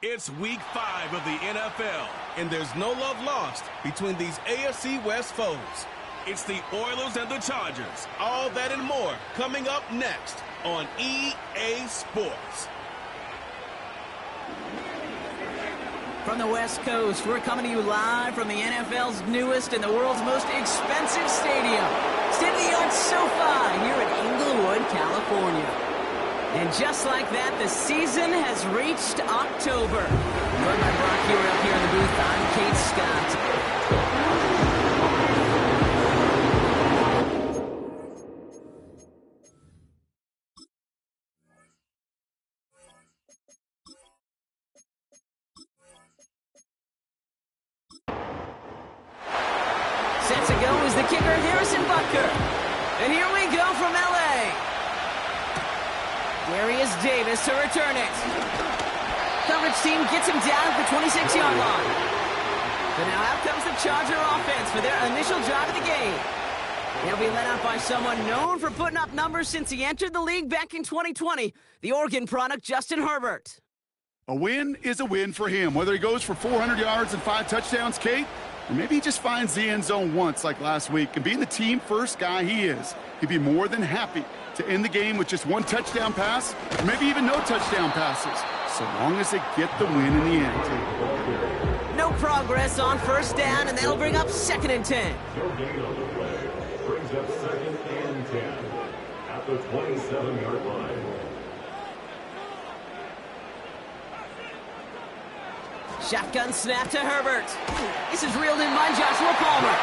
It's week 5 of the NFL, and there's no love lost between these AFC West foes. It's the Oilers and the Chargers. All that and more coming up next on EA Sports. From the West Coast, we're coming to you live from the NFL's newest and the world's most expensive stadium, state-of-the-art SoFi here in Inglewood, California. And just like that, the season has reached October. Joined by Brock Hewitt up here in the booth, I'm Kate Scott. Set to go is the kicker, Harrison Butker. And here we go from L.A. Darius Davis to return it. Coverage team gets him down at the 26-yard line. So now out comes the Charger offense for their initial drive of the game. They'll be led out by someone known for putting up numbers since he entered the league back in 2020, the Oregon product, Justin Herbert. A win is a win for him, whether he goes for 400 yards and 5 touchdowns, Kate, or maybe he just finds the end zone once like last week. And being the team-first guy he is, he'd be more than happy to end the game with just 1 touchdown pass, or maybe even no touchdown passes, so long as they get the win in the end. No progress on first down, and that'll bring up 2nd and 10. Brings up 2nd and 10 at the 27-yard line. Shotgun snap to Herbert. This is reeled in by Joshua Palmer.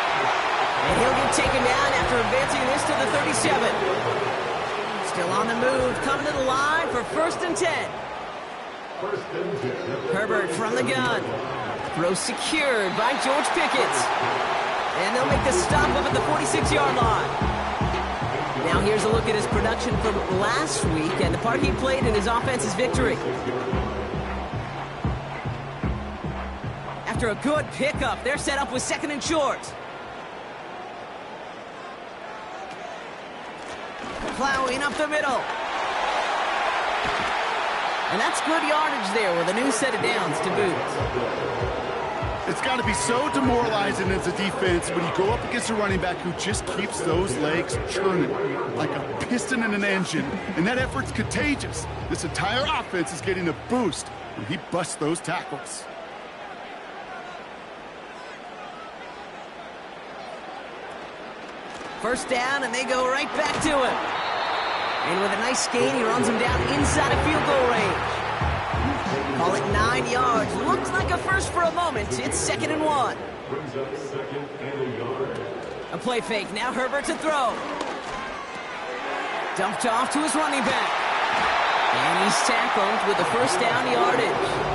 And he'll get taken down after advancing this to the 37. Still on the move, coming to the line for 1st and 10. Herbert from the gun. Throw secured by George Pickett. And they'll make the stop up at the 46-yard line. Now here's a look at his production from last week and the part he played in his offense's victory. After a good pickup, they're set up with 2nd and short. Plowing up the middle. And that's good yardage there with a new set of downs to boot. It's got to be so demoralizing as a defense when you go up against a running back who just keeps those legs churning like a piston in an engine. And that effort's contagious. This entire offense is getting a boost when he busts those tackles. First down, and they go right back to him. And with a nice gain, he runs him down inside of field goal range. Call it 9 yards. Looked like a first for a moment. It's 2nd and 1. Brings up 2nd and a yard. A play fake. Now Herbert to throw. Dumped off to his running back. And he's tackled with the first down yardage.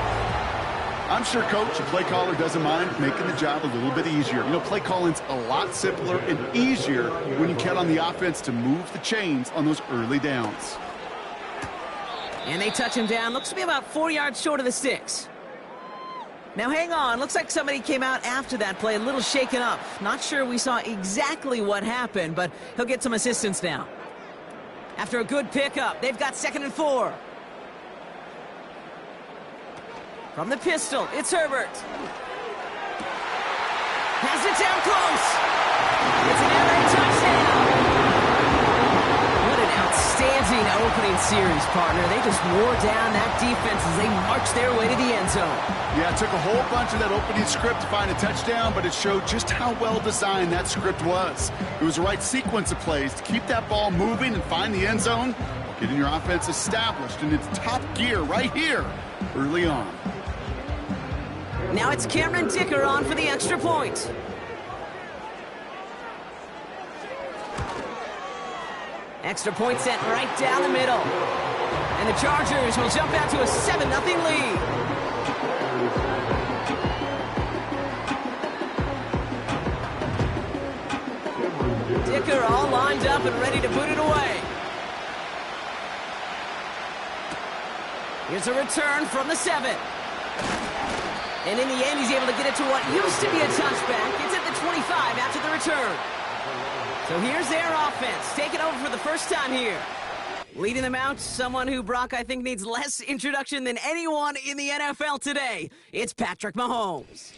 I'm sure Coach, a play caller, doesn't mind making the job a little bit easier. You know, play calling's a lot simpler and easier when you count on the offense to move the chains on those early downs. And they touch him down. Looks to be about 4 yards short of the sticks. Now hang on. Looks like somebody came out after that play a little shaken up. Not sure we saw exactly what happened, but he'll get some assistance now. After a good pickup, they've got 2nd and 4. From the pistol, it's Herbert. Has it down close. It's an air raid touchdown. What an outstanding opening series, partner. They just wore down that defense as they marched their way to the end zone. Yeah, it took a whole bunch of that opening script to find a touchdown, but it showed just how well designed that script was. It was the right sequence of plays to keep that ball moving and find the end zone, getting your offense established in its top gear right here early on. Now it's Cameron Dicker on for the extra point. Extra point sent right down the middle. And the Chargers will jump out to a 7-0 lead. Dicker all lined up and ready to put it away. Here's a return from the 7. And in the end, he's able to get it to what used to be a touchback. It's at the 25 after the return. So here's their offense, taking over for the first time here. Leading them out, someone who, Brock, I think needs less introduction than anyone in the NFL today. It's Patrick Mahomes.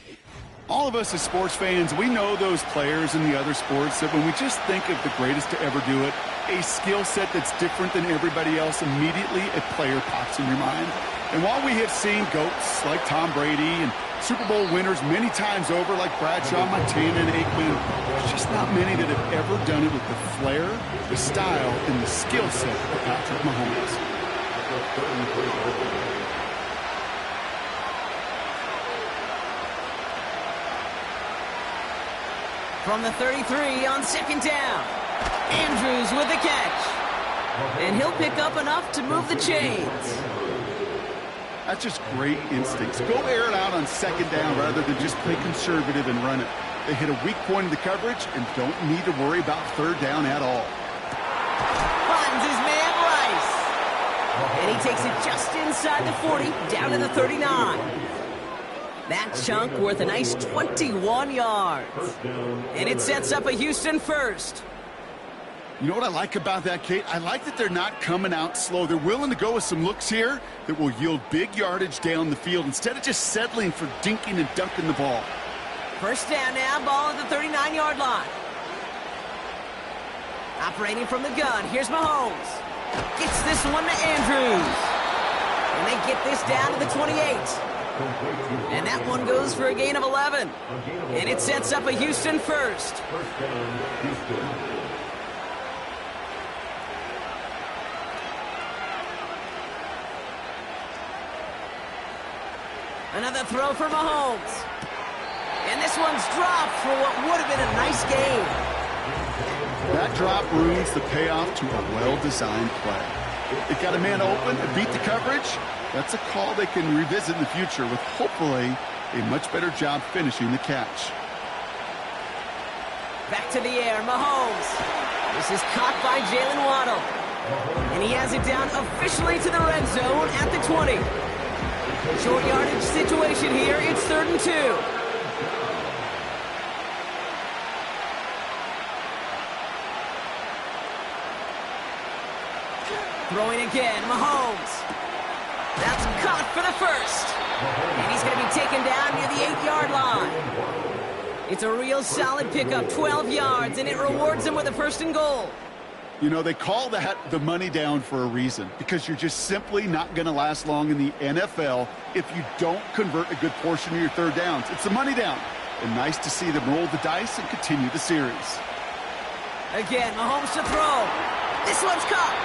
All of us as sports fans, we know those players in the other sports that when we just think of the greatest to ever do it, a skill set that's different than everybody else, immediately a player pops in your mind. And while we have seen GOATs like Tom Brady and Super Bowl winners many times over like Bradshaw, Montana, and Aikman, there's just not many that have ever done it with the flair, the style, and the skill set of Patrick Mahomes. From the 33 on second down, Andrews with the catch. And he'll pick up enough to move the chains. That's just great instincts. Go air it out on second down rather than just play conservative and run it. They hit a weak point in the coverage and don't need to worry about third down at all. Finds his man Rice. And he takes it just inside the 40, down to the 39. That chunk worth a nice 21 yards. And it sets up a Houston first. You know what I like about that, Kate? I like that they're not coming out slow. They're willing to go with some looks here that will yield big yardage down the field instead of just settling for dinking and dunking the ball. First down now, ball at the 39-yard line. Operating from the gun, here's Mahomes. Gets this one to Andrews. And they get this down to the 28. And that one goes for a gain of 11. And it sets up a Houston first. First down, Houston. Another throw for Mahomes. And this one's dropped for what would have been a nice game. That drop ruins the payoff to a well-designed play. They got a man open and beat the coverage. That's a call they can revisit in the future with hopefully a much better job finishing the catch. Back to the air, Mahomes. This is caught by Jalen Waddle. And he has it down officially to the red zone at the 20. Short yardage situation here. It's 3rd and 2. Throwing again, Mahomes. That's caught for the first. And he's going to be taken down near the 8-yard line. It's a real solid pickup, 12 yards, and it rewards him with a 1st and goal. You know, they call that the money down for a reason, because you're just simply not going to last long in the NFL if you don't convert a good portion of your third downs. It's the money down. And nice to see them roll the dice and continue the series. Again, Mahomes to throw. This one's caught.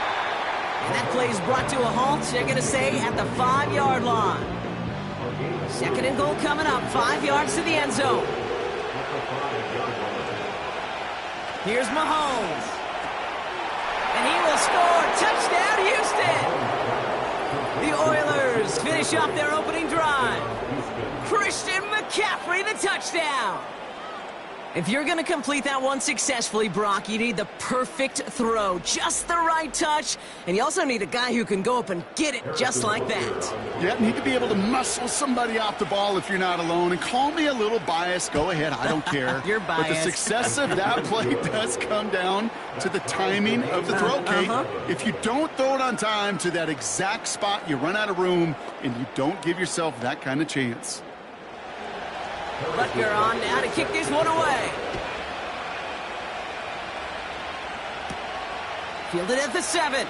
And that play is brought to a halt, they're going to say, at the 5-yard line. 2nd and goal coming up, 5 yards to the end zone. Here's Mahomes. And he will score. Touchdown, Houston! The Oilers finish off their opening drive. Christian McCaffrey, the touchdown. If you're going to complete that one successfully, Brock, you need the perfect throw, just the right touch, and you also need a guy who can go up and get it just like that. Yeah, need to be able to muscle somebody off the ball if you're not alone. And call me a little biased. Go ahead, I don't care. You're biased. But the success of that play does come down to the timing of the throw, Kate. If you don't throw it on time to that exact spot, you run out of room, and you don't give yourself that kind of chance. Butker on now to kick this one away. Fielded at the 7.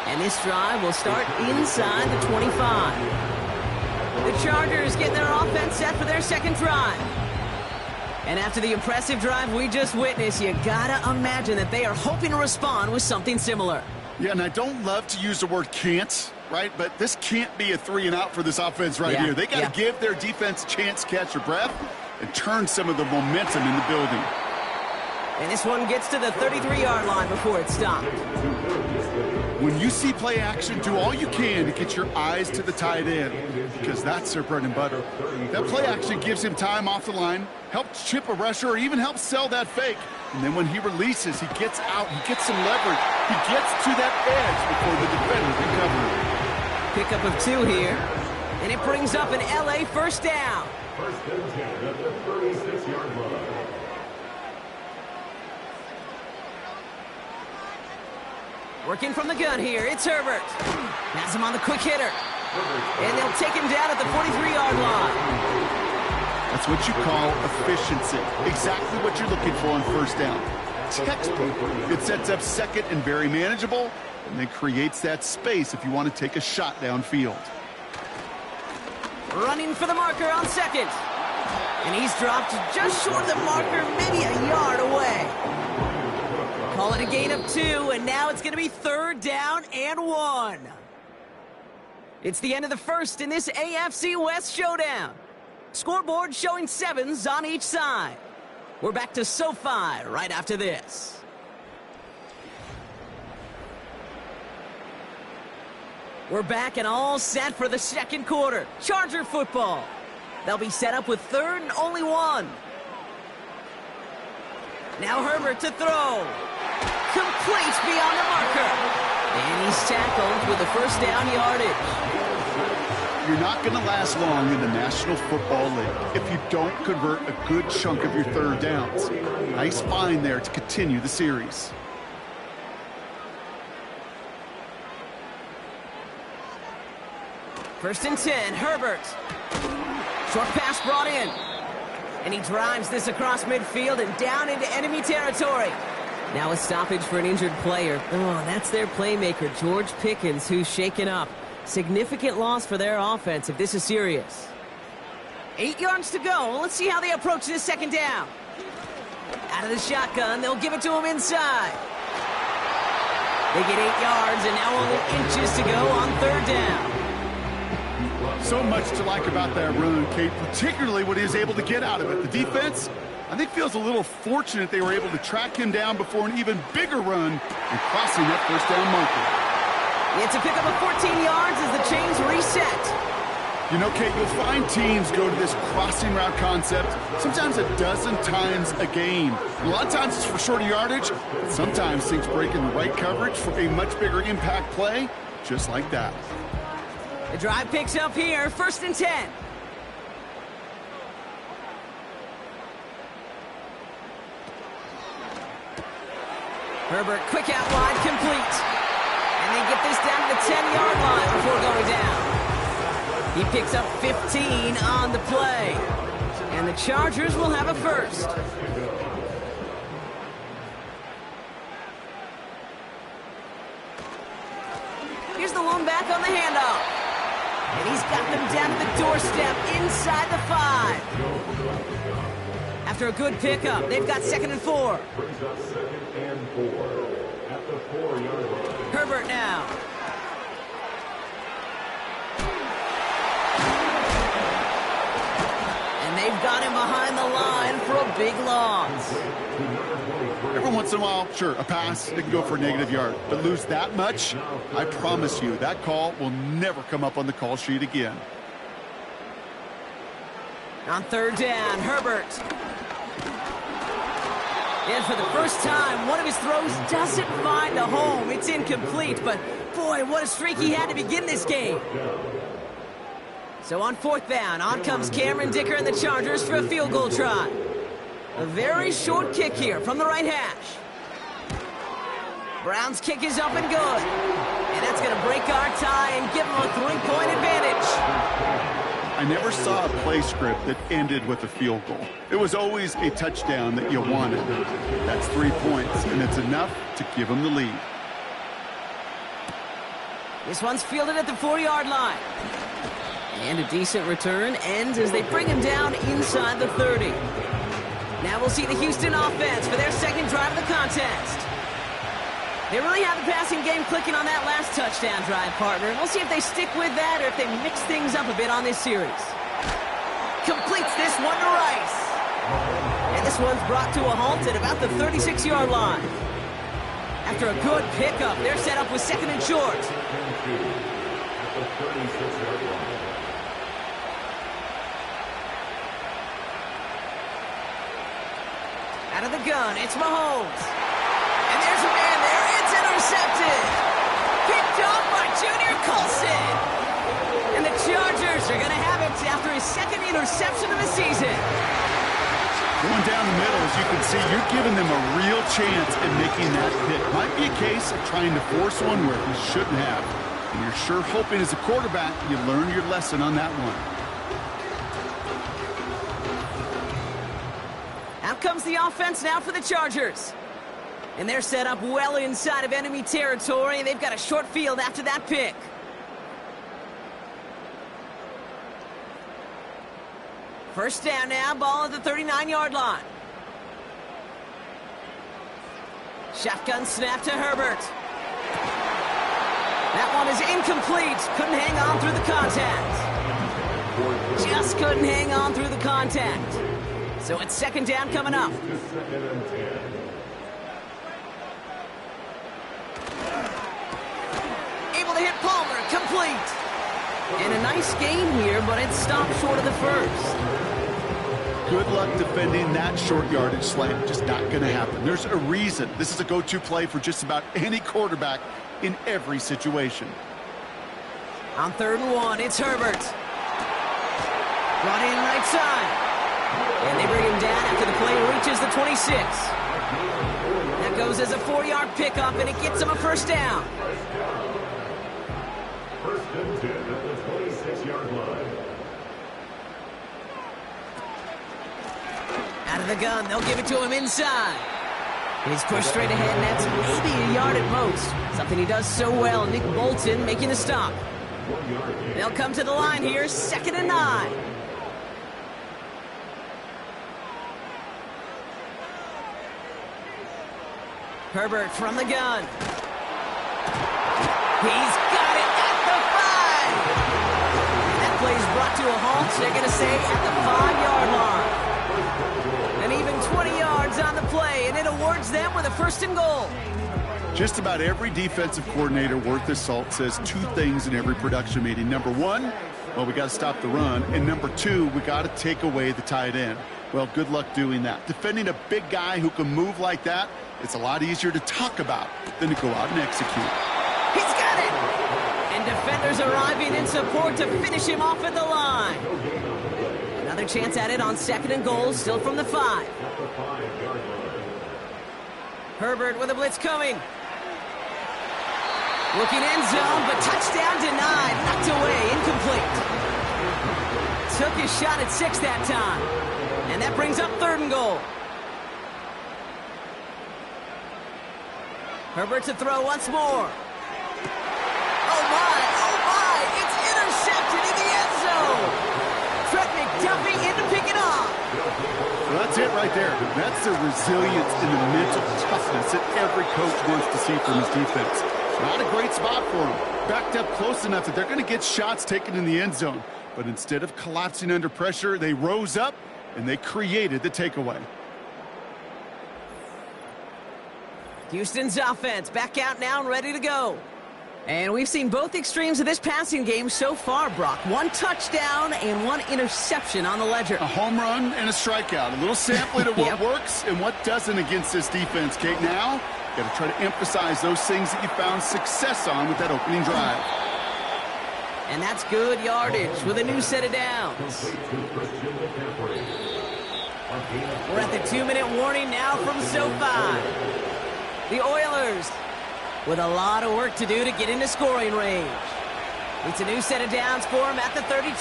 And this drive will start inside the 25. The Chargers get their offense set for their 2nd drive. And after the impressive drive we just witnessed, you gotta imagine that they are hoping to respond with something similar. Yeah, and I don't love to use the word can't, right? But this can't be a 3-and-out for this offense right here. They got to give their defense a chance to catch their breath and turn some of the momentum in the building. And this one gets to the 33-yard line before it's stopped. When you see play action, do all you can to get your eyes to the tight end, because that's their bread and butter. That play action gives him time off the line, helps chip a rusher, or even helps sell that fake. And then when he releases, he gets out, he gets some leverage. He gets to that edge before the defender can cover him. Pickup of 2 here, and it brings up an LA first down. First and 10 at the 36-yard line. Working from the gun here, it's Herbert. Has him on the quick hitter. And they'll take him down at the 43-yard line. That's what you call efficiency. Exactly what you're looking for on first down. Textbook. It sets up second and very manageable, and then creates that space if you want to take a shot downfield. Running for the marker on second. And he's dropped just short of the marker, maybe a yard away. Call it a gain of 2, and now it's going to be 3rd down and 1. It's the end of the first in this AFC West showdown. Scoreboard showing 7s on each side. We're back to SoFi right after this. We're back and all set for the second quarter. Charger football. They'll be set up with 3rd and only 1. Now Herbert to throw. Complete beyond the marker. And he's tackled with the first down yardage. You're not going to last long in the National Football League if you don't convert a good chunk of your 3rd downs. Nice find there to continue the series. First and 10, Herbert. Short pass brought in. And he drives this across midfield and down into enemy territory. Now a stoppage for an injured player. Oh, that's their playmaker, George Pickens, who's shaken up. Significant loss for their offense if this is serious. 8 yards to go. Let's see how they approach this second down. Out of the shotgun, they'll give it to him inside. They get 8 yards and now only inches to go on 3rd down. So much to like about that run, Kate, particularly what he was able to get out of it. The defense, I think, feels a little fortunate they were able to track him down before an even bigger run and crossing that first down marker. It's a pickup of 14 yards as the chains reset. You know, Kate, you'll find teams go to this crossing route concept sometimes a dozen times a game. And a lot of times it's for shorter yardage. Sometimes things break in the right coverage for a much bigger impact play, just like that. The drive picks up here, 1st and 10. Herbert, quick out wide, complete. And they get this down to the 10-yard line before going down. He picks up 15 on the play. And the Chargers will have a first. Here's the lone back on the handoff. And he's got them down to the doorstep inside the 5. After a good pickup, they've got 2nd and 4. Brings up 2nd and 4 at the 4-yard line. Herbert now. And they've got him behind the line for a big loss. Every once in a while, sure, a pass, it can go for a negative yard. But lose that much, I promise you, that call will never come up on the call sheet again. On 3rd down, Herbert. And for the first time, one of his throws doesn't find a home. It's incomplete, but boy, what a streak he had to begin this game. So on 4th down, on comes Cameron Dicker and the Chargers for a field goal try. A very short kick here from the right hash. Brown's kick is up and good. And that's going to break our tie and give them a 3-point advantage. I never saw a play script that ended with a field goal. It was always a touchdown that you wanted. That's 3 points, and it's enough to give them the lead. This one's fielded at the 4-yard line. And a decent return ends as they bring him down inside the 30. Now we'll see the Houston offense for their second drive of the contest. They really have the passing game clicking on that last touchdown drive, partner. We'll see if they stick with that or if they mix things up a bit on this series. Completes this one to Rice. And this one's brought to a halt at about the 36-yard line. After a good pickup, they're set up with 2nd and short. Out of the gun, it's Mahomes. And there's a man there. It's intercepted. Picked off by Junior Colson. And the Chargers are going to have it after his 2nd interception of the season. Going down the middle, as you can see, you're giving them a real chance at making that pick. Might be a case of trying to force one where he shouldn't have. And you're sure hoping as a quarterback you learn your lesson on that one. Out comes the offense now for the Chargers. And they're set up well inside of enemy territory. They've got a short field after that pick. First down now, ball at the 39-yard line. Shotgun snap to Herbert. That one is incomplete. Couldn't hang on through the contact. Just couldn't hang on through the contact. So it's second down coming up. Able to hit Palmer, complete. And a nice gain here, but it stopped short of the first. Good luck defending that short yardage slant. Just not going to happen. There's a reason this is a go-to play for just about any quarterback in every situation. On 3rd and 1, it's Herbert. Brought in right side. And they bring him down after the play reaches the 26. That goes as a 4-yard pickup, and it gets him a first down. First and 10 at the 26-yard line. Out of the gun, they'll give it to him inside. He's pushed straight ahead, and that's maybe a yard at most. Something he does so well. Nick Bolton making the stop. They'll come to the line here, 2nd and 9. Herbert from the gun. He's got it at the 5. That play's brought to a halt. They're going to say at the 5-yard line. And even 20 yards on the play, and it awards them with a 1st and goal. Just about every defensive coordinator worth his salt says 2 things in every production meeting. Number 1, well, we got to stop the run. And number 2, we got to take away the tight end. Well, good luck doing that. Defending a big guy who can move like that, it's a lot easier to talk about than to go out and execute. He's got it! And defenders arriving in support to finish him off at the line. Another chance at it on 2nd and goal, still from the 5. Herbert with a blitz coming. Looking end zone, but touchdown denied. Knocked away, incomplete. Took his shot at 6 that time. And that brings up 3rd and goal. Herbert to throw once more. Oh my, it's intercepted in the end zone. Trent McDuffie in to pick it off. Well, that's it right there. That's the resilience and the mental toughness that every coach wants to see from his defense. Not a great spot for him. Backed up close enough that they're going to get shots taken in the end zone. But instead of collapsing under pressure, they rose up and they created the takeaway. Houston's offense back out now and ready to go. And we've seen both extremes of this passing game so far, Brock. 1 touchdown and 1 interception on the ledger. A home run and a strikeout. A little sampling of what works and what doesn't against this defense, Kate. Now, got to try to emphasize those things that you found success on with that opening drive. And that's good yardage with a new set of downs. We're at the 2-minute warning now from SoFi. The Oilers with a lot of work to do to get into scoring range. It's a new set of downs for him at the 32.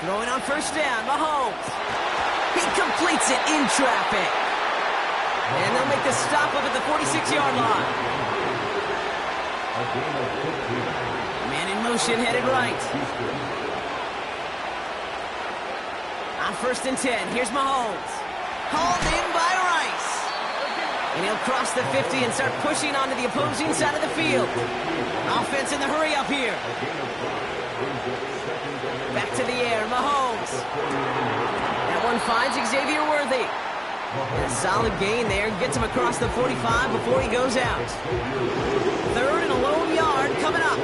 Throwing on 1st down, Mahomes. He completes it in traffic. And they'll make the stop up at the 46-yard line. Man in motion, headed right. On 1st and 10, here's Mahomes. Hauled in by Rice. And he'll cross the 50 and start pushing onto the opposing side of the field. Offense in the hurry up here. Back to the air, Mahomes. That one finds Xavier Worthy. And a solid gain there. Gets him across the 45 before he goes out. 3rd and a lone yard coming up.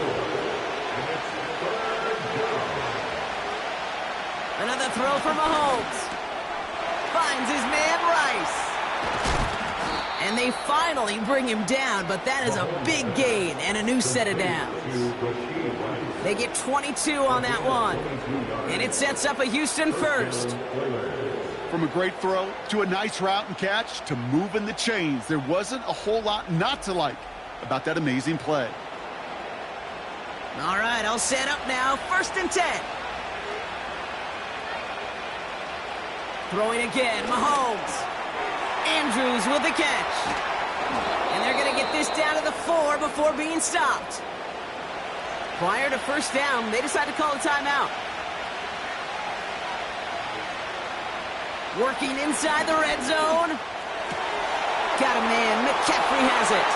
Another throw for Mahomes. Finds his man Rice. And they finally bring him down, but that is a big gain and a new set of downs. They get 22 on that one. And it sets up a Houston first. From a great throw to a nice route and catch to moving the chains, there wasn't a whole lot not to like about that amazing play. All right, all set up now. 1st and 10. Throwing again, Mahomes. Andrews with the catch. And they're going to get this down to the 4 before being stopped. Prior to 1st down, they decide to call a timeout. Working inside the red zone. Got a man. McCaffrey has it.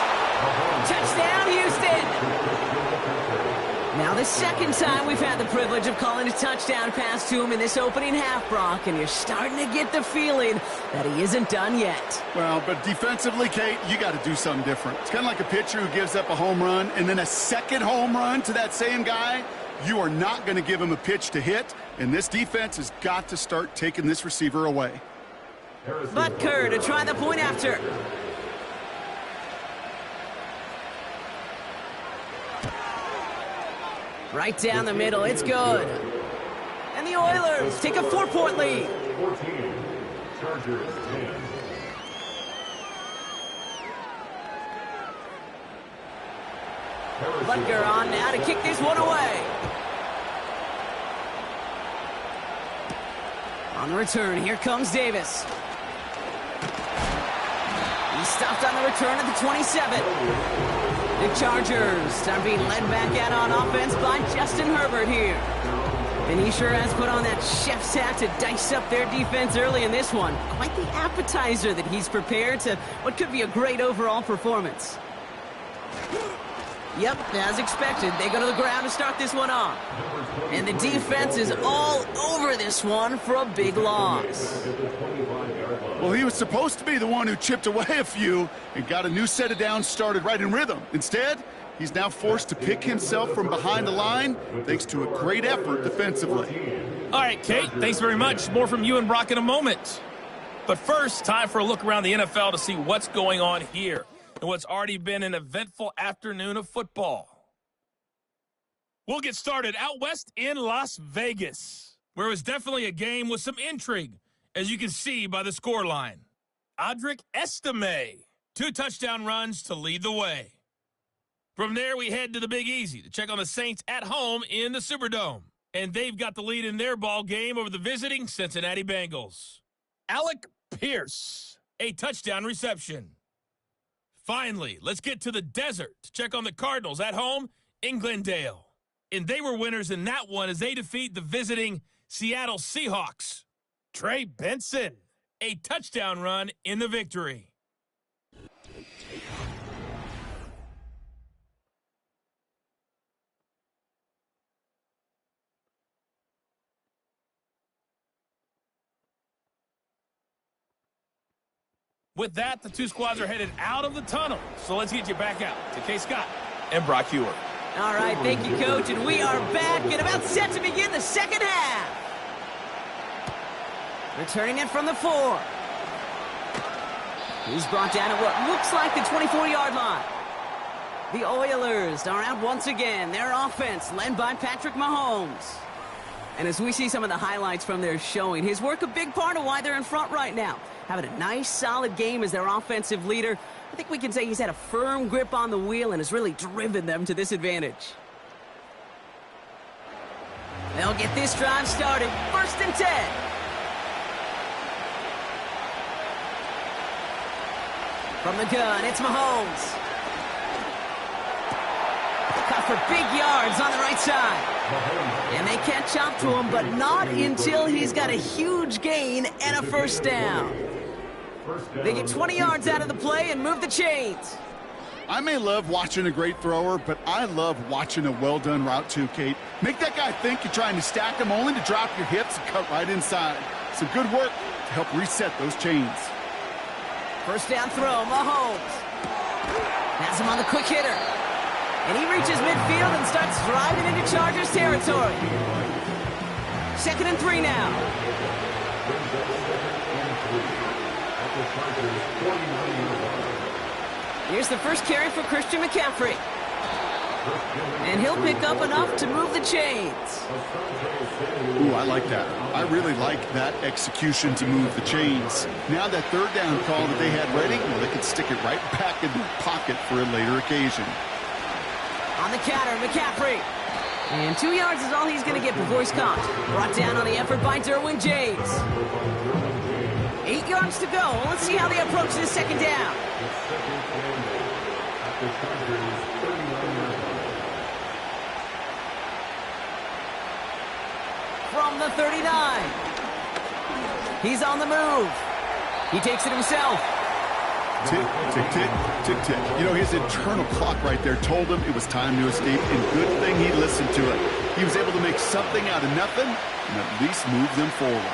Touchdown, Houston. Now the 2nd time we've had the privilege of calling a touchdown pass to him in this opening half, Brock, and you're starting to get the feeling that he isn't done yet. Well, but defensively, Kate, you got to do something different. It's kind of like a pitcher who gives up a home run and then a second home run to that same guy. You are not going to give him a pitch to hit, and this defense has got to start taking this receiver away. Butker to try the point after. Right down the middle, it's good. And the Oilers take a 4-point lead. 14, Chargers 10. Butker on now to kick this one away. On the return, here comes Davis. He's stopped on the return at the 27. The Chargers are being led back out on offense by Justin Herbert here. And he sure has put on that chef's hat to dice up their defense early in this one. Quite the appetizer that he's prepared to what could be a great overall performance. Yep, as expected, they go to the ground to start this one off. And the defense is all over this one for a big loss. Well, he was supposed to be the one who chipped away a few and got a new set of downs started right in rhythm. Instead, he's now forced to pick himself from behind the line thanks to a great effort defensively. All right, Kate, thanks very much. More from you and Brock in a moment. But first, time for a look around the NFL to see what's going on here and what's already been an eventful afternoon of football. We'll get started out west in Las Vegas, where it was definitely a game with some intrigue, as you can see by the scoreline. Audric Estime, 2 touchdown runs to lead the way. From there, we head to the Big Easy to check on the Saints at home in the Superdome. And they've got the lead in their ball game over the visiting Cincinnati Bengals. Alec Pierce, a touchdown reception. Finally, let's get to the desert to check on the Cardinals at home in Glendale. And they were winners in that one as they defeat the visiting Seattle Seahawks. Trey Benson, a touchdown run in the victory. With that, the 2 squads are headed out of the tunnel. So let's get you back out to Kay Scott and Brock Hewer. All right, thank you, Coach. And we are back and about set to begin the second half. Returning it from the 4. He's brought down at what looks like the 24-yard line. The Oilers are out once again. Their offense led by Patrick Mahomes. And as we see some of the highlights from their showing, his work a big part of why they're in front right now. Having a nice, solid game as their offensive leader. I think we can say he's had a firm grip on the wheel and has really driven them to this advantage. They'll get this drive started. 1st and 10. From the gun, it's Mahomes. Cut for big yards on the right side. And they catch up to him, but not until he's got a huge gain and a 1st down. They get 20 yards out of the play and move the chains. I may love watching a great thrower, but I love watching a well-done route too, Kate. Make that guy think you're trying to stack him only to drop your hips and cut right inside. Some good work to help reset those chains. 1st down throw, Mahomes. Has him on the quick hitter. And he reaches midfield and starts driving into Chargers territory. 2nd and 3 now. Here's the first carry for Christian McCaffrey. And he'll pick up enough to move the chains. Ooh, I like that. I really like that execution to move the chains. Now that third down call that they had ready, well, they could stick it right back in their pocket for a later occasion. On the counter, McCaffrey. And 2 yards is all he's going to get before he's caught. Brought down on the effort by Derwin James. 8 yards to go. Let's see how they approach this second down. From the 39. He's on the move. He takes it himself. Tick, tick, tick, tick, tick. You know, his internal clock right there told him it was time to escape, and good thing he listened to it. He was able to make something out of nothing and at least move them forward.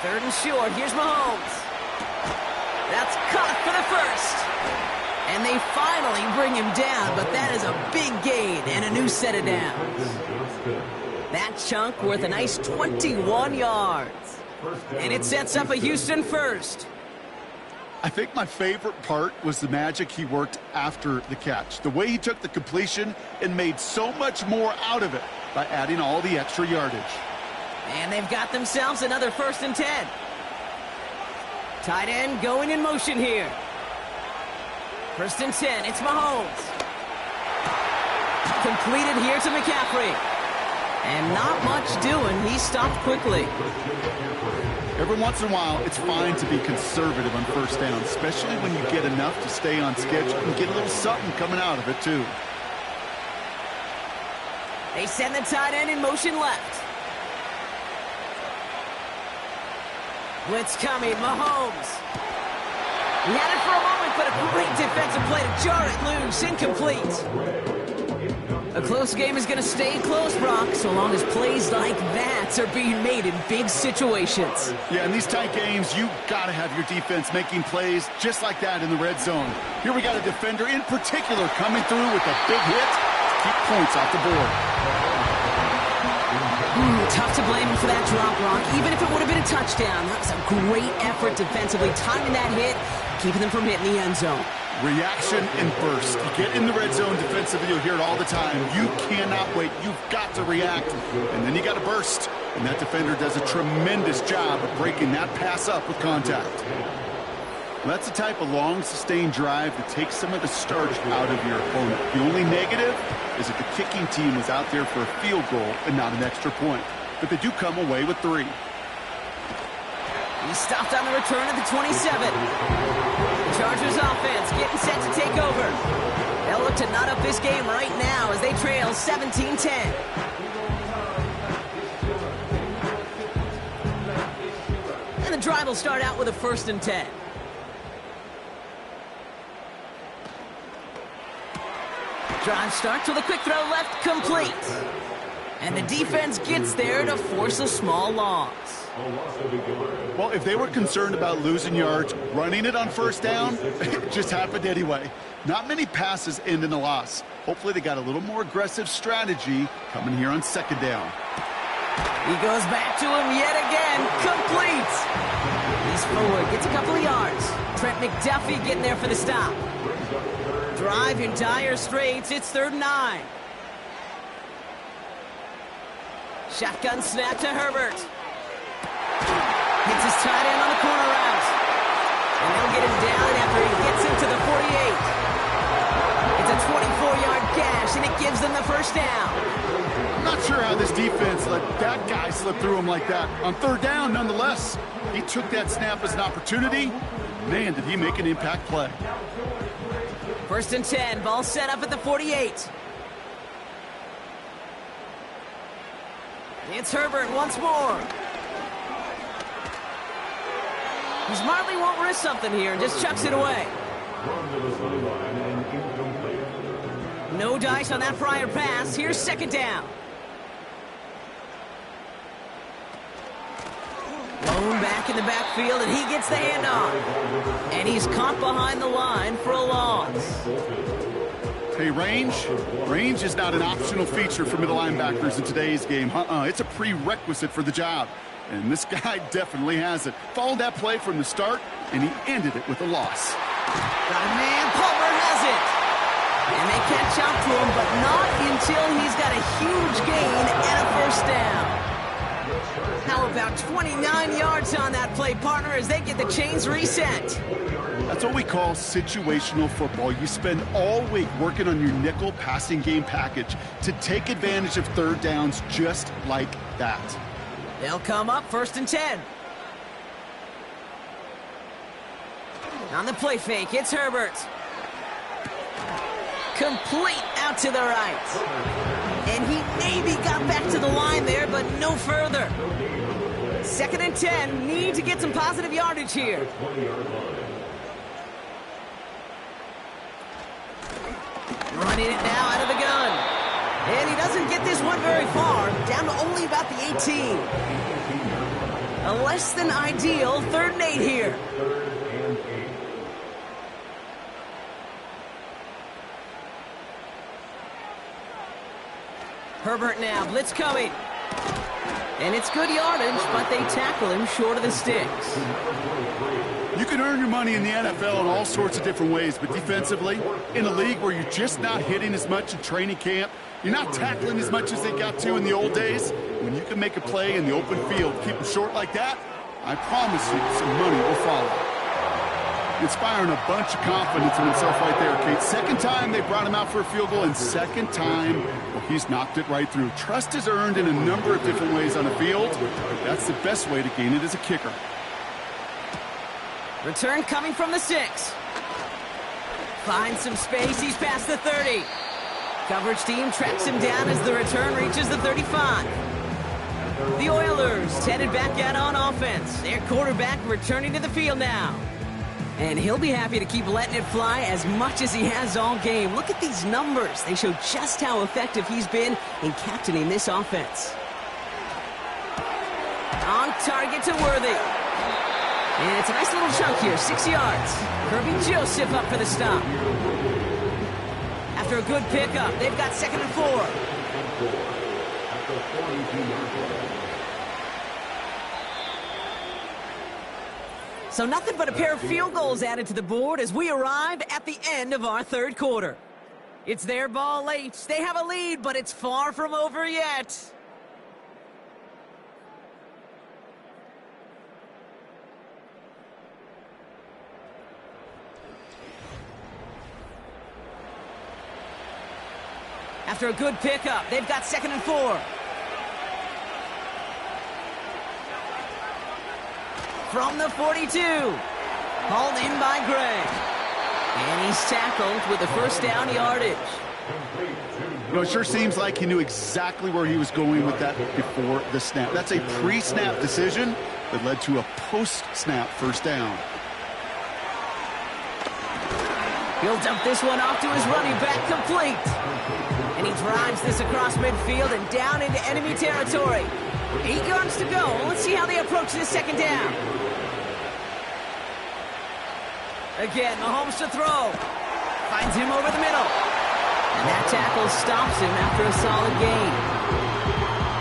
Third and short. Here's Mahomes. That's caught for the first. And they finally bring him down, but that is a big gain and a new set of downs. That chunk worth a nice 21 yards. And it sets up a Houston first. I think my favorite part was the magic he worked after the catch. The way he took the completion and made so much more out of it by adding all the extra yardage. And they've got themselves another 1st and 10. Tight end going in motion here. 1st and 10, it's Mahomes. Completed here to McCaffrey. And not much doing. He stopped quickly. Every once in a while, it's fine to be conservative on 1st down, especially when you get enough to stay on schedule and get a little something coming out of it, too. They send the tight end in motion left. Blitz coming, Mahomes. He had it for a moment, but a great defensive play to jar it loose. Incomplete. A close game is going to stay close, Brock, so long as plays like that are being made in big situations. Yeah, in these tight games, you got to have your defense making plays just like that in the red zone. Here we got a defender in particular coming through with a big hit to keep points off the board. Tough to blame him for that drop, Brock, even if it would have been a touchdown. That was a great effort defensively, timing that hit, keeping them from hitting the end zone. Reaction and burst. You get in the red zone defensively, you'll hear it all the time. You cannot wait. You've got to react, and then you got to burst. And that defender does a tremendous job of breaking that pass up with contact. Well, that's the type of long, sustained drive that takes some of the starch out of your opponent. The only negative is that the kicking team was out there for a field goal and not an extra point. But they do come away with 3. He stopped on the return at the 27. The Chargers offense getting set to take over. They'll look to knot up this game right now as they trail 17-10. And the drive will start out with a 1st and 10. Drive starts with a quick throw left, complete. And the defense gets there to force a small loss. Well, if they were concerned about losing yards, running it on 1st down, it just happened anyway. Not many passes end in a loss. Hopefully they got a little more aggressive strategy coming here on 2nd down. He goes back to him yet again, complete. He's forward, gets a couple of yards. Trent McDuffie getting there for the stop. Drive in dire straits, it's 3rd and 9. Shotgun snap to Herbert. Hits his tight end on the corner route. And they'll get him down after he gets into the 48. It's a 24-yard gash, and it gives them the 1st down. I'm not sure how this defense let that guy slip through him like that. On 3rd down, nonetheless, he took that snap as an opportunity. Man, did he make an impact play. 1st and 10, ball set up at the 48. It's Herbert once more. He smartly won't risk something here and just chucks it away. No dice on that prior pass. Here's 2nd down. Lone back in the backfield, and he gets the handoff. And he's caught behind the line for a loss. Hey, range is not an optional feature for middle linebackers in today's game. It's a prerequisite for the job. And this guy definitely has it. Followed that play from the start, and he ended it with a loss. Got a man, Palmer has it. And they catch up to him, but not until he's got a huge gain and a first down. How about 29 yards on that play, partner, as they get the chains reset? That's what we call situational football. You spend all week working on your nickel passing game package to take advantage of third downs just like that. They'll come up 1st and 10. On the play fake, it's Herbert. Complete out to the right. And he maybe got back to the line there, but no further. 2nd and 10, need to get some positive yardage here. Running it now out of the gun. And he doesn't get this one very far, down to only about the 18. A less than ideal 3rd and 8 here. Herbert now, blitz coming. And it's good yardage, but they tackle him short of the sticks. You can earn your money in the NFL in all sorts of different ways, but defensively, in a league where you're just not hitting as much in training camp, you're not tackling as much as they got to in the old days, when you can make a play in the open field, keep them short like that, I promise you some money will follow. Inspiring a bunch of confidence in himself right there, Kate. 2nd time they brought him out for a field goal, and 2nd time, well, he's knocked it right through. Trust is earned in a number of different ways on the field. That's the best way to gain it as a kicker. Return coming from the 6. Finds some space, he's past the 30. Coverage team tracks him down as the return reaches the 35. The Oilers headed back out on offense. Their quarterback returning to the field now. And he'll be happy to keep letting it fly as much as he has all game. Look at these numbers. They show just how effective he's been in captaining this offense. On target to Worthy. And it's a nice little chunk here, 6 yards. Kirby Joseph up for the stop. After a good pickup, they've got 2nd and 4. So nothing but a pair of field goals added to the board as we arrive at the end of our 3rd quarter. It's their ball late. They have a lead, but it's far from over yet. After a good pickup, they've got 2nd and 4. From the 42. Hauled in by Gray. And he's tackled with the first down yardage. You know, it sure seems like he knew exactly where he was going with that before the snap. That's a pre-snap decision that led to a post-snap first down. He'll dump this one off to his running back, complete. And he drives this across midfield and down into enemy territory. 8 yards to go. Let's see how they approach this 2nd down. Again, Mahomes to throw. Finds him over the middle. And that tackle stops him after a solid gain.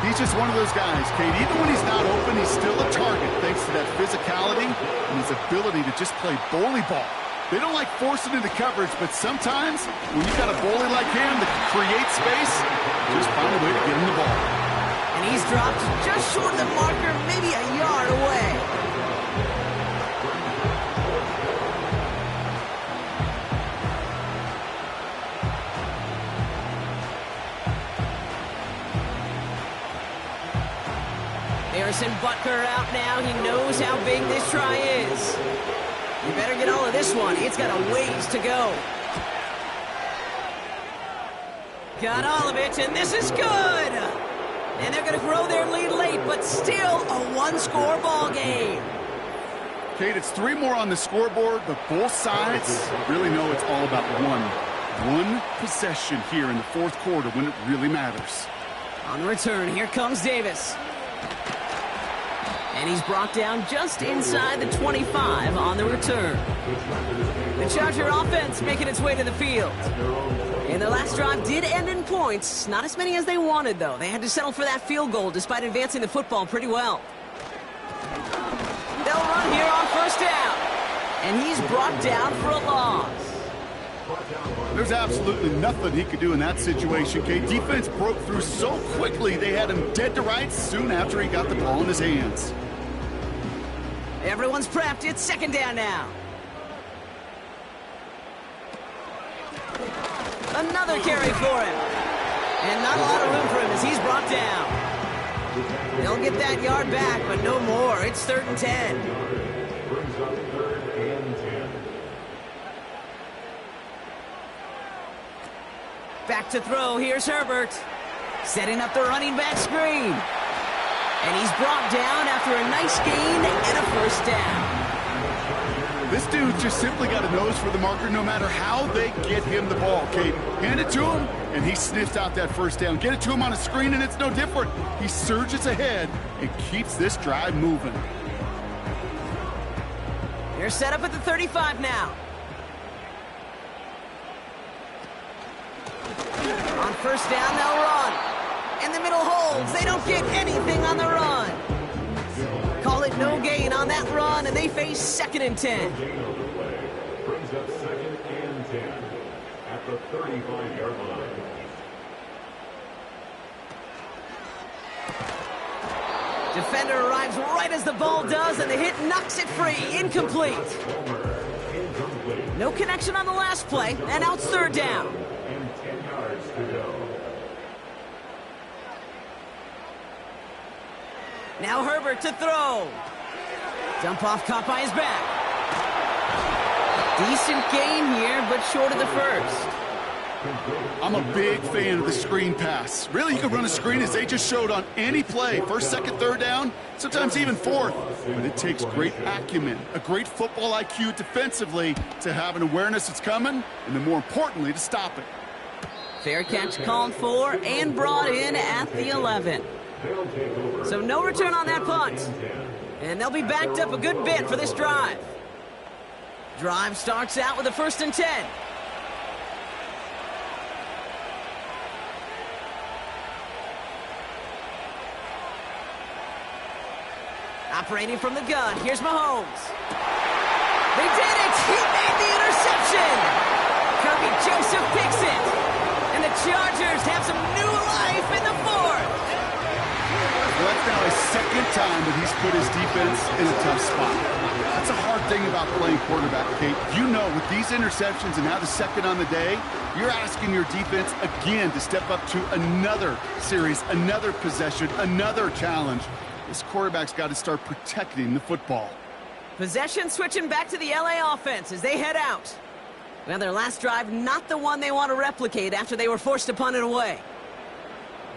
He's just one of those guys, Kate. Even when he's not open, he's still a target thanks to that physicality and his ability to just play bully ball. They don't like forcing into coverage, but sometimes when you've got a bully like him that can create space, just find a way to get him the ball. And he's dropped just short of the marker, maybe a yard away. Harrison Butker out now. He knows how big this try is. You better get all of this one. It's got a ways to go. Got all of it, and this is good. And they're going to grow their lead late, but still a one-score ball game. Kate, it's 3 more on the scoreboard, but both sides really know it's all about one possession here in the 4th quarter when it really matters. On return, here comes Davis. And he's brought down just inside the 25 on the return. The Charger offense making its way to the field. And their last drive did end in points. Not as many as they wanted, though. They had to settle for that field goal despite advancing the football pretty well. They'll run here on first down. And he's brought down for a loss. There's absolutely nothing he could do in that situation, Kate. Defense broke through so quickly, they had him dead to rights soon after he got the ball in his hands. Everyone's prepped. It's second down now. Another carry for him. And not a lot of room for him as he's brought down. They'll get that yard back, but no more. It's 3rd and 10. Brings up 3rd and 10. Back to throw. Here's Herbert. Setting up the running back screen. And he's brought down after a nice gain and a first down. This dude just simply got a nose for the marker no matter how they get him the ball, Kate. Hand it to him, and he sniffs out that first down. Get it to him on a screen, and it's no different. He surges ahead and keeps this drive moving. They're set up at the 35 now. On first down, they'll run. And the middle holds. They don't get anything on the run. Call it no gain on that run, and they face 2nd and 10. Brings up 2nd and 10 at the 35-yard line. Defender arrives right as the ball does, and the hit knocks it free. Incomplete. No connection on the last play, and now it's 3rd down. And 10 yards to go. Now Herbert to throw. Dump off caught by his back. Decent gain here, but short of the first. I'm a big fan of the screen pass. Really, you can run a screen as they just showed on any play. 1st, 2nd, 3rd down, sometimes even 4th. But it takes great acumen, a great football IQ defensively to have an awareness it's coming, and then more importantly, to stop it. Fair catch called for and brought in at the 11. So no return on that punt. And they'll be backed up a good bit for this drive. Drive starts out with a 1st and 10. Operating from the gun, here's Mahomes. They did it! He made the interception! Kirby Joseph picks it! And the Chargers have some new life in the 4th! Well, that's now his 2nd time that he's put his defense in a tough spot. That's a hard thing about playing quarterback, Kate. You know, with these interceptions and now the 2nd on the day, you're asking your defense again to step up to another series, another possession, another challenge. This quarterback's got to start protecting the football. Possession switching back to the LA offense as they head out. Well, their last drive, not the one they want to replicate after they were forced to punt it away.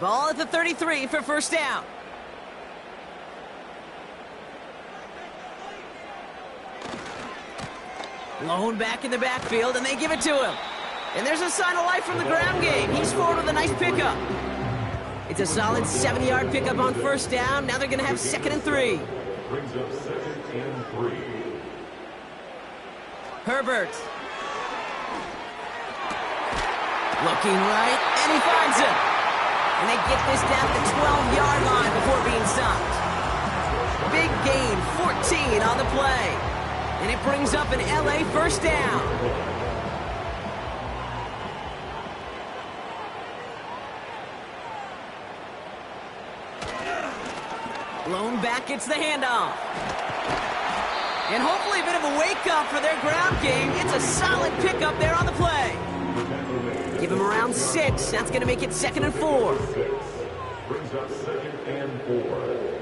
Ball at the 33 for first down. Lone back in the backfield, and they give it to him. And there's a sign of life from the ground game. He's forward with a nice pickup. It's a solid 70-yard pickup on first down. Now they're going to have 2nd and 3. Brings up 2nd and 3. Herbert. Looking right, and he finds him. And they get this down the 12-yard line before being stopped. Big gain, 14 on the play. And it brings up an LA first down. Lone back gets the handoff. And hopefully a bit of a wake-up for their ground game. It's a solid pickup there on the play. Give him around 6. That's going to make it 2nd and 4. Brings up 2nd and 4.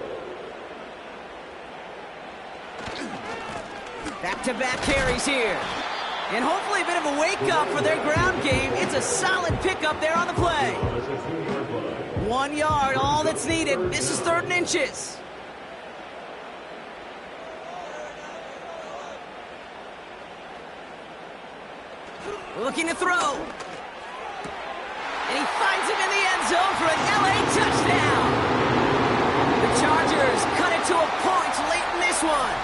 Back-to-back carries here. And hopefully a bit of a wake-up for their ground game. It's a solid pickup there on the play. 1 yard, all that's needed. This is 3rd and inches. Looking to throw. And he finds him in the end zone for an LA touchdown. The Chargers cut it to a point late in this one.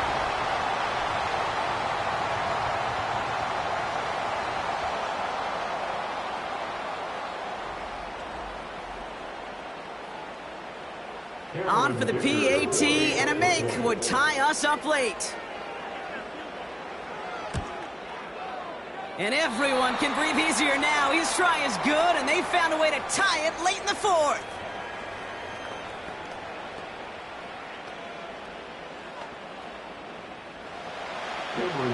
On for the PAT, and a make would tie us up late. And everyone can breathe easier now. His try is good, and they found a way to tie it late in the fourth.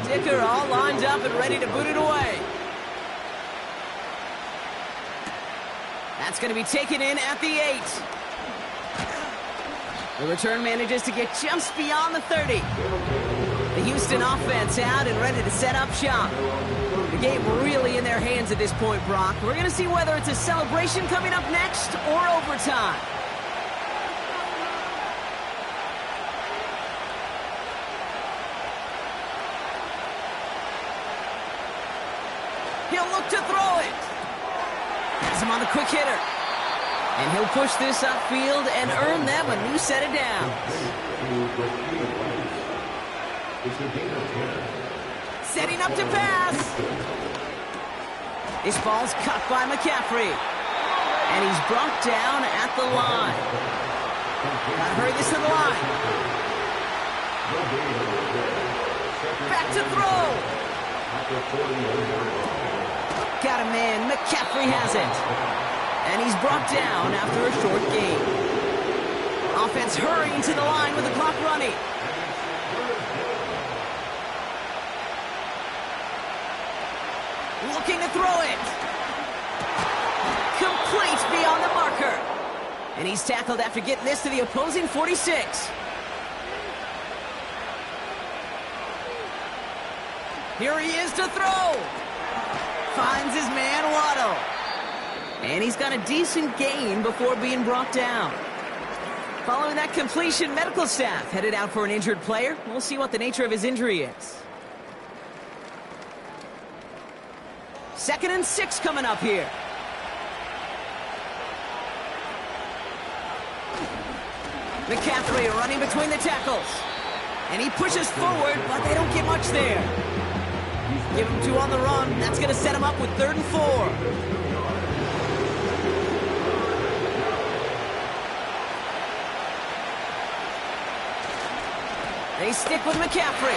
Dicker all lined up and ready to boot it away. That's going to be taken in at the 8. The return manages to get just beyond the 30. The Houston offense out and ready to set up shop. The game really in their hands at this point, Brock. We're going to see whether it's a celebration coming up next or overtime. He'll look to throw it. Has him on the quick hitter. And he'll push this upfield and earn them a new set of downs. Setting up to pass. This ball's cut by McCaffrey. And he's brought down at the line. Gotta hurry this to the line. Back to throw. Got him in. McCaffrey has it. And he's brought down after a short gain. Offense hurrying to the line with the clock running. Looking to throw it. Complete beyond the marker. And he's tackled after getting this to the opposing 46. Here he is to throw. Finds his man Waddle. And he's got a decent gain before being brought down. Following that completion, medical staff headed out for an injured player. We'll see what the nature of his injury is. 2nd and 6 coming up here. McCaffrey running between the tackles. And he pushes forward, but they don't get much there. Give him 2 on the run. That's going to set him up with 3rd and 4. They stick with McCaffrey.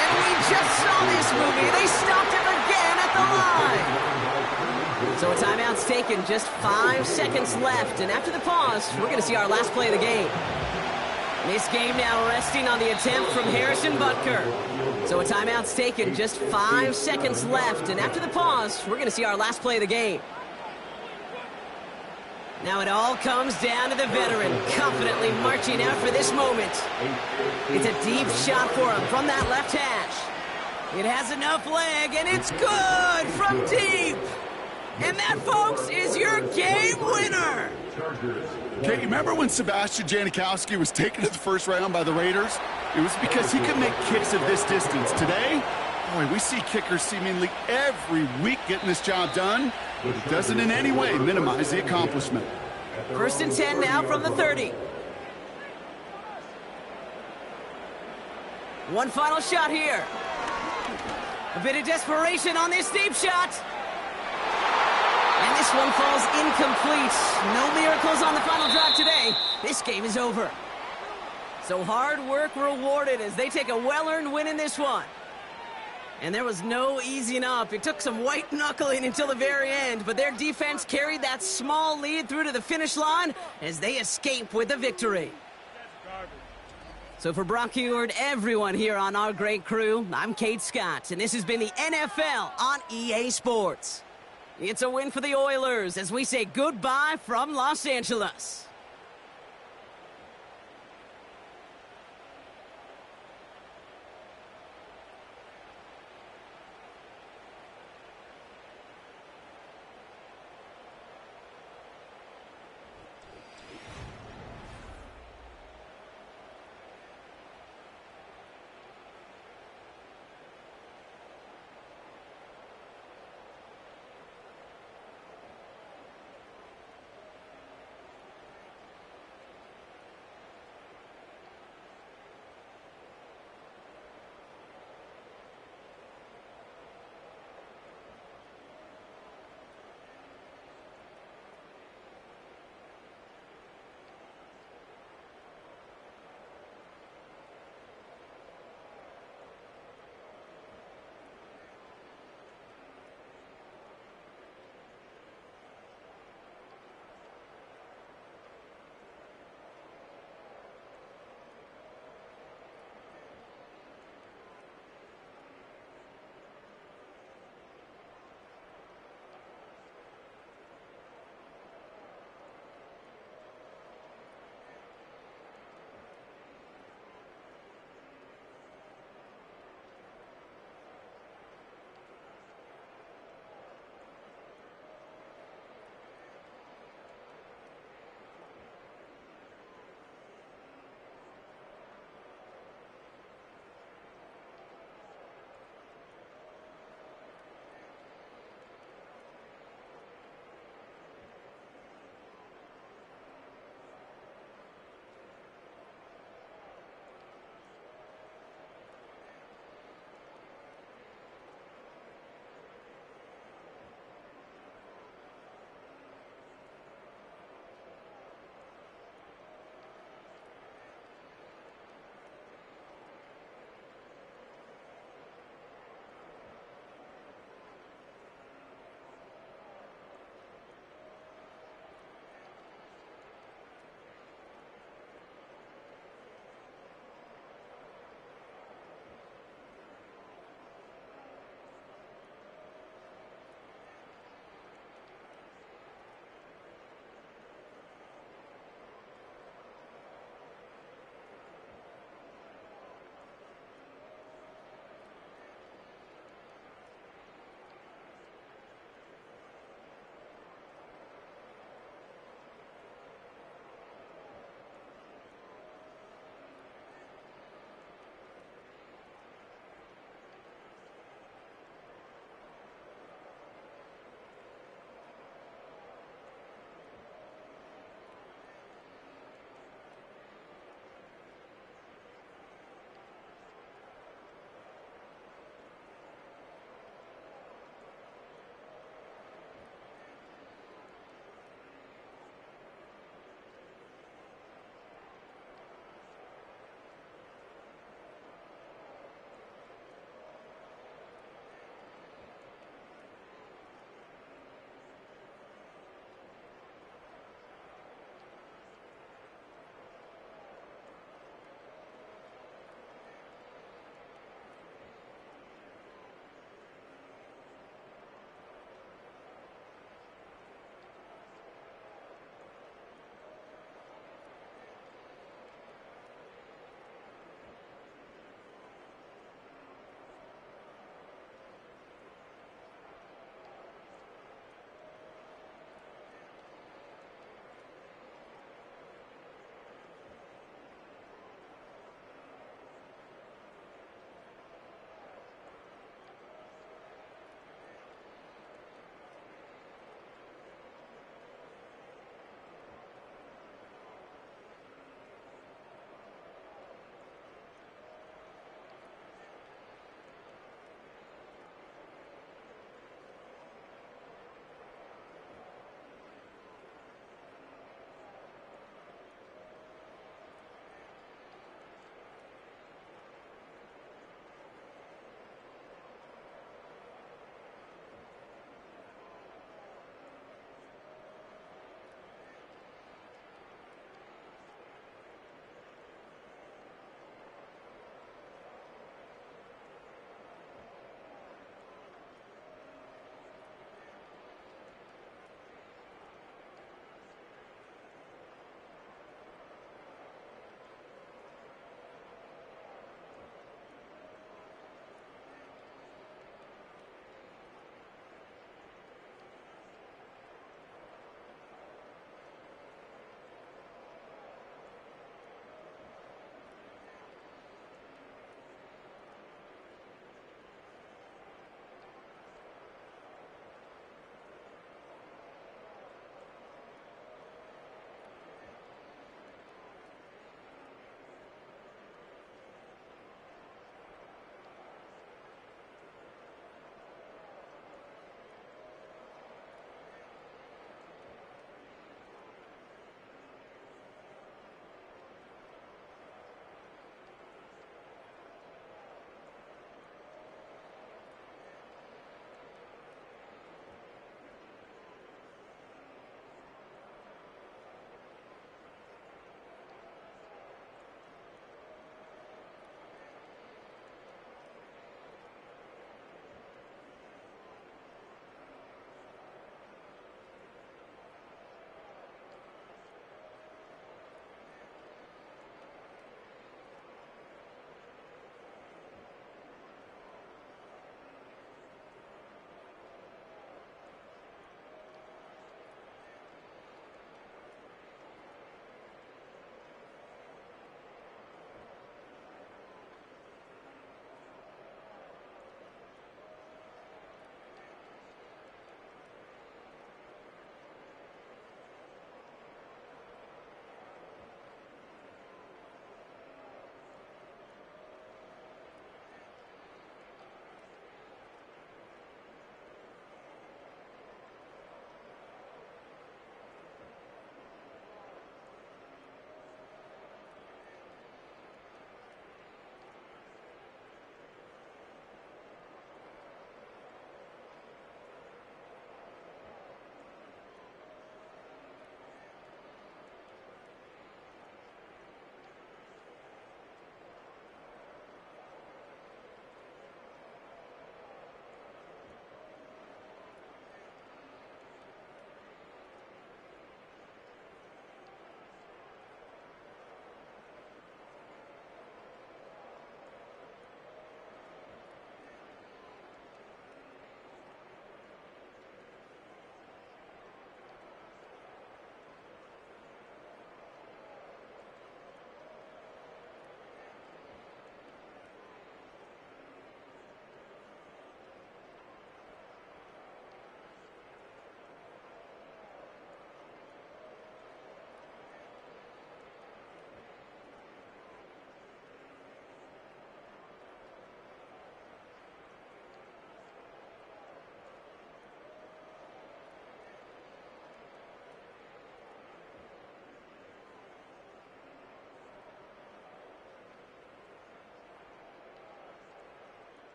And we just saw this movie. They stopped him again at the line. So a timeout's taken, just 5 seconds left. And after the pause, we're going to see our last play of the game. This game now resting on the attempt from Harrison Butker. So a timeout's taken, just 5 seconds left. And after the pause, we're going to see our last play of the game. Now it all comes down to the veteran, confidently marching out for this moment. It's a deep shot for him from that left hash. It has enough leg, and it's good from deep. And that, folks, is your game winner. Okay, you remember when Sebastian Janikowski was taken to the first round by the Raiders? It was because he could make kicks of this distance. Today, boy, we see kickers seemingly every week getting this job done. But it doesn't in any way minimize the accomplishment. 1st and 10 now from the 30. One final shot here. A bit of desperation on this deep shot. And this one falls incomplete. No miracles on the final drive today. This game is over. So hard work rewarded as they take a well-earned win in this one. And there was no easing up. It took some white knuckling until the very end, but their defense carried that small lead through to the finish line as they escape with the victory. So for Brock Huard, everyone here on our great crew, I'm Kate Scott, and this has been the NFL on EA Sports. It's a win for the Oilers as we say goodbye from Los Angeles.